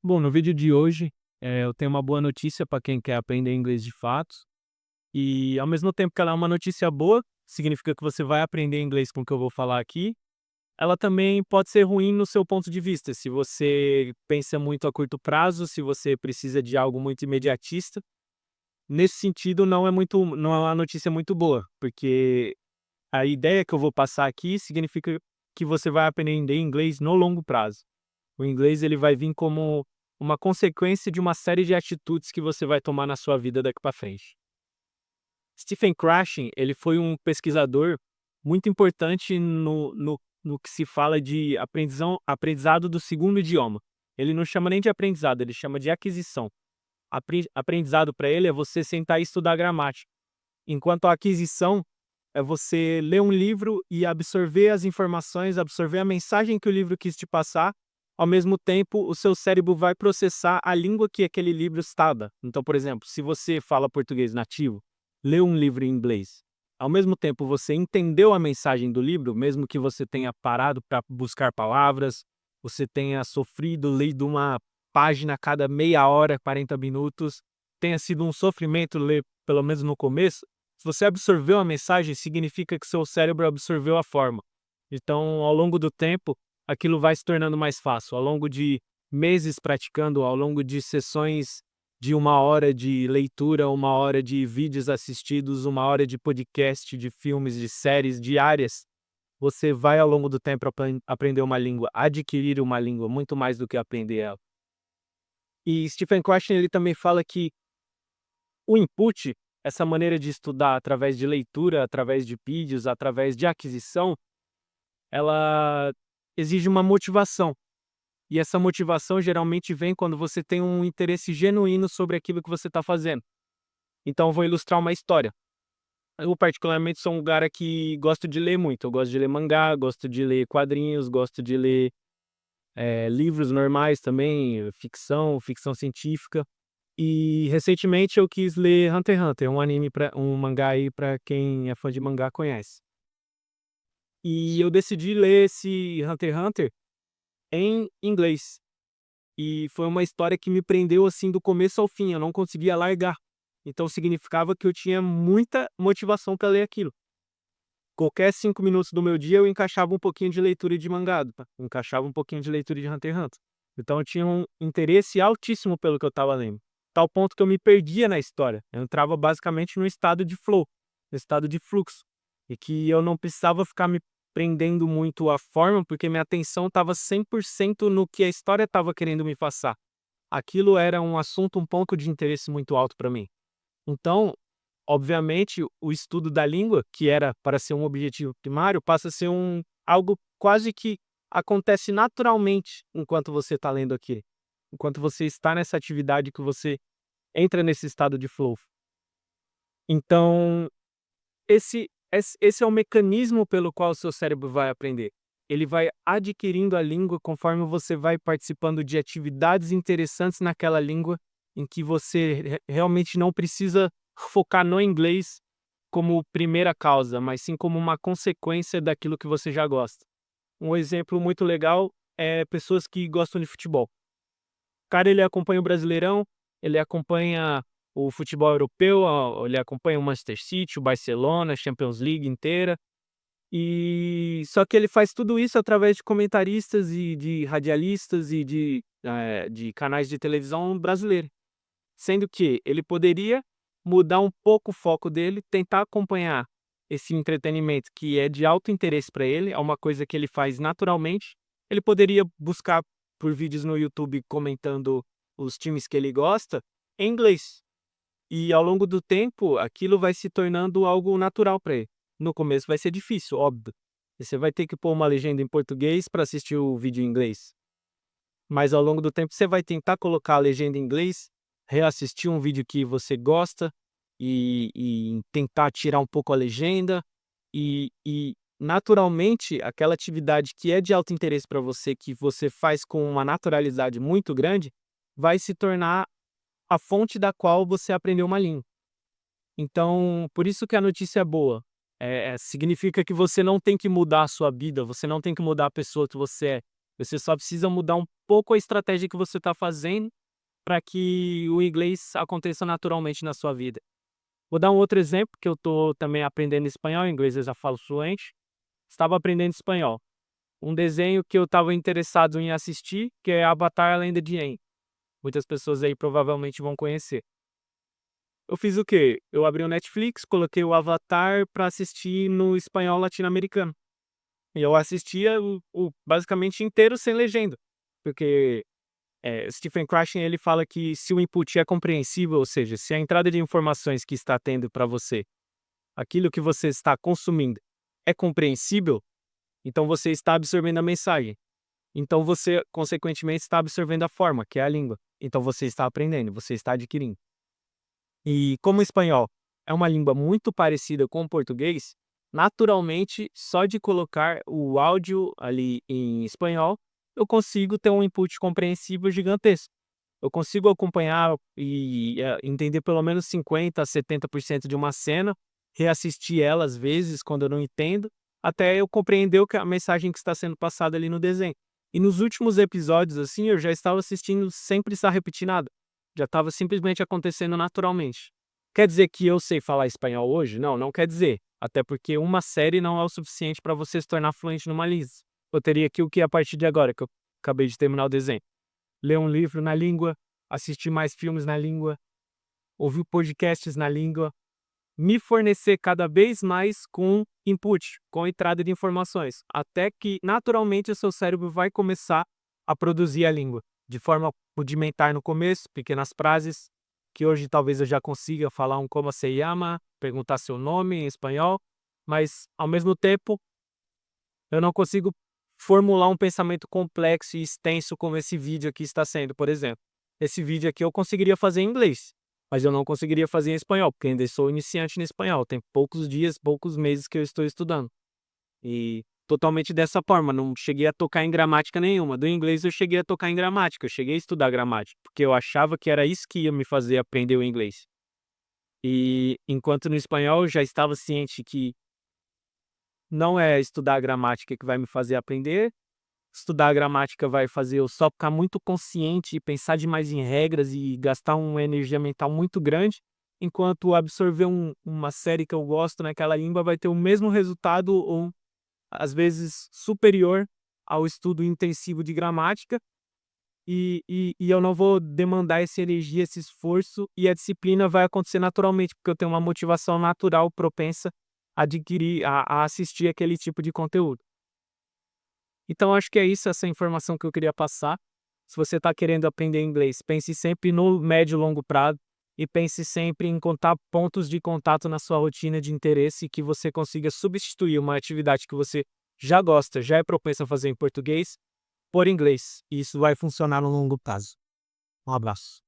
Bom, no vídeo de hoje, eu tenho uma boa notícia para quem quer aprender inglês de fato. E ao mesmo tempo que ela é uma notícia boa, significa que você vai aprender inglês com o que eu vou falar aqui. Ela também pode ser ruim no seu ponto de vista, se você pensa muito a curto prazo, se você precisa de algo muito imediatista. Nesse sentido, não é uma notícia muito boa, porque a ideia que eu vou passar aqui significa que você vai aprender inglês no longo prazo. O inglês ele vai vir como uma consequência de uma série de atitudes que você vai tomar na sua vida daqui para frente. Stephen Krashen, ele foi um pesquisador muito importante no que se fala de aprendizado do segundo idioma. Ele não chama nem de aprendizado, ele chama de aquisição. Aprendizado para ele é você sentar e estudar gramática, enquanto a aquisição é você ler um livro e absorver as informações, absorver a mensagem que o livro quis te passar. Ao mesmo tempo, o seu cérebro vai processar a língua que aquele livro estava. Então, por exemplo, se você fala português nativo, lê um livro em inglês. Ao mesmo tempo, você entendeu a mensagem do livro, mesmo que você tenha parado para buscar palavras, você tenha sofrido, lido uma página a cada meia hora, 40 minutos, tenha sido um sofrimento ler, pelo menos no começo. Se você absorveu a mensagem, significa que seu cérebro absorveu a forma. Então, ao longo do tempo, aquilo vai se tornando mais fácil. Ao longo de meses praticando, ao longo de sessões de 1 hora de leitura, 1 hora de vídeos assistidos, 1 hora de podcast, de filmes, de séries diárias, você vai ao longo do tempo aprender uma língua, adquirir uma língua, muito mais do que aprender ela. E Stephen Krashen ele também fala que o input, essa maneira de estudar através de leitura, através de vídeos, através de aquisição, ela exige uma motivação. E essa motivação geralmente vem quando você tem um interesse genuíno sobre aquilo que você está fazendo. Então, eu vou ilustrar uma história. Eu, particularmente, sou um cara que gosto de ler muito. Eu gosto de ler mangá, gosto de ler quadrinhos, gosto de ler livros normais também, ficção científica. E recentemente eu quis ler Hunter x Hunter, um mangá aí para quem é fã de mangá conhece. E eu decidi ler esse Hunter x Hunter em inglês. E foi uma história que me prendeu assim do começo ao fim, eu não conseguia largar. Então significava que eu tinha muita motivação para ler aquilo. Qualquer 5 minutos do meu dia eu encaixava um pouquinho de leitura de mangá, encaixava um pouquinho de leitura de Hunter x Hunter. Então eu tinha um interesse altíssimo pelo que eu estava lendo. Tal ponto que eu me perdia na história. Eu entrava basicamente no estado de flow, no estado de fluxo. E que eu não precisava ficar me prendendo muito à forma, porque minha atenção estava 100% no que a história estava querendo me passar. Aquilo era um assunto, um ponto de interesse muito alto para mim. Então, obviamente, o estudo da língua, que era para ser um objetivo primário, passa a ser algo quase que acontece naturalmente enquanto você está lendo aqui. Enquanto você está nessa atividade que você entra nesse estado de flow. Então, esse é o mecanismo pelo qual o seu cérebro vai aprender. Ele vai adquirindo a língua conforme você vai participando de atividades interessantes naquela língua, em que você realmente não precisa focar no inglês como primeira causa, mas sim como uma consequência daquilo que você já gosta. Um exemplo muito legal é pessoas que gostam de futebol. O cara ele acompanha o Brasileirão, ele acompanha o futebol europeu, ele acompanha o Manchester City, o Barcelona, a Champions League inteira. E só que ele faz tudo isso através de comentaristas e de radialistas e de canais de televisão brasileiro. Sendo que ele poderia mudar um pouco o foco dele, tentar acompanhar esse entretenimento que é de alto interesse para ele, é uma coisa que ele faz naturalmente. Ele poderia buscar por vídeos no YouTube comentando os times que ele gosta em inglês. E ao longo do tempo, aquilo vai se tornando algo natural para ele. No começo vai ser difícil, óbvio. Você vai ter que pôr uma legenda em português para assistir o vídeo em inglês. Mas ao longo do tempo você vai tentar colocar a legenda em inglês, reassistir um vídeo que você gosta e tentar tirar um pouco a legenda e naturalmente aquela atividade que é de alto interesse para você, que você faz com uma naturalidade muito grande, vai se tornar a fonte da qual você aprendeu uma língua. Então, por isso que a notícia é boa. Significa que você não tem que mudar a sua vida, você não tem que mudar a pessoa que você é. Você só precisa mudar um pouco a estratégia que você está fazendo para que o inglês aconteça naturalmente na sua vida. Vou dar um outro exemplo, que eu estou também aprendendo espanhol, inglês eu já falo fluente. Estava aprendendo espanhol. Um desenho que eu estava interessado em assistir, que é Avatar: A Lenda de Aang. Muitas pessoas aí provavelmente vão conhecer. Eu fiz o quê? Eu abri o Netflix, coloquei o Avatar para assistir no espanhol latino-americano. E eu assistia o basicamente inteiro sem legenda, porque, Stephen Krashen ele fala que se o input é compreensível, ou seja, se a entrada de informações que está tendo para você, aquilo que você está consumindo, é compreensível, então você está absorvendo a mensagem. Então você, consequentemente, está absorvendo a forma, que é a língua. Então você está aprendendo, você está adquirindo. E como o espanhol é uma língua muito parecida com o português, naturalmente, só de colocar o áudio ali em espanhol, eu consigo ter um input compreensível gigantesco. Eu consigo acompanhar e entender pelo menos 50 a 70% de uma cena, reassistir ela às vezes quando eu não entendo, até eu compreender a mensagem que está sendo passada ali no desenho. E nos últimos episódios, assim, eu já estava assistindo sem precisar repetir nada. Já estava simplesmente acontecendo naturalmente. Quer dizer que eu sei falar espanhol hoje? Não, não quer dizer. Até porque uma série não é o suficiente para você se tornar fluente numa língua. Eu teria que o que a partir de agora, que eu acabei de terminar o desenho? Ler um livro na língua, assistir mais filmes na língua, ouvir podcasts na língua, me fornecer cada vez mais com input, com entrada de informações, até que naturalmente o seu cérebro vai começar a produzir a língua, de forma rudimentar no começo, pequenas frases, que hoje talvez eu já consiga falar um como se llama, perguntar seu nome em espanhol, mas ao mesmo tempo eu não consigo formular um pensamento complexo e extenso como esse vídeo aqui está sendo, por exemplo. Esse vídeo aqui eu conseguiria fazer em inglês, mas eu não conseguiria fazer em espanhol, porque ainda sou iniciante no espanhol. Tem poucos dias, poucos meses que eu estou estudando. E totalmente dessa forma, não cheguei a tocar em gramática nenhuma. Do inglês eu cheguei a tocar em gramática, eu cheguei a estudar gramática, porque eu achava que era isso que ia me fazer aprender o inglês. E enquanto no espanhol eu já estava ciente que não é estudar a gramática que vai me fazer aprender. Estudar a gramática vai fazer eu só ficar muito consciente e pensar demais em regras e gastar uma energia mental muito grande, enquanto absorver uma série que eu gosto naquela língua vai ter o mesmo resultado ou, às vezes, superior ao estudo intensivo de gramática e eu não vou demandar essa energia, esse esforço e a disciplina vai acontecer naturalmente, porque eu tenho uma motivação natural propensa a adquirir, a assistir aquele tipo de conteúdo. Então acho que é isso, essa informação que eu queria passar. Se você está querendo aprender inglês, pense sempre no médio e longo prazo e pense sempre em contar pontos de contato na sua rotina de interesse que você consiga substituir uma atividade que você já gosta, já é propenso a fazer em português, por inglês. E isso vai funcionar no longo prazo. Um abraço.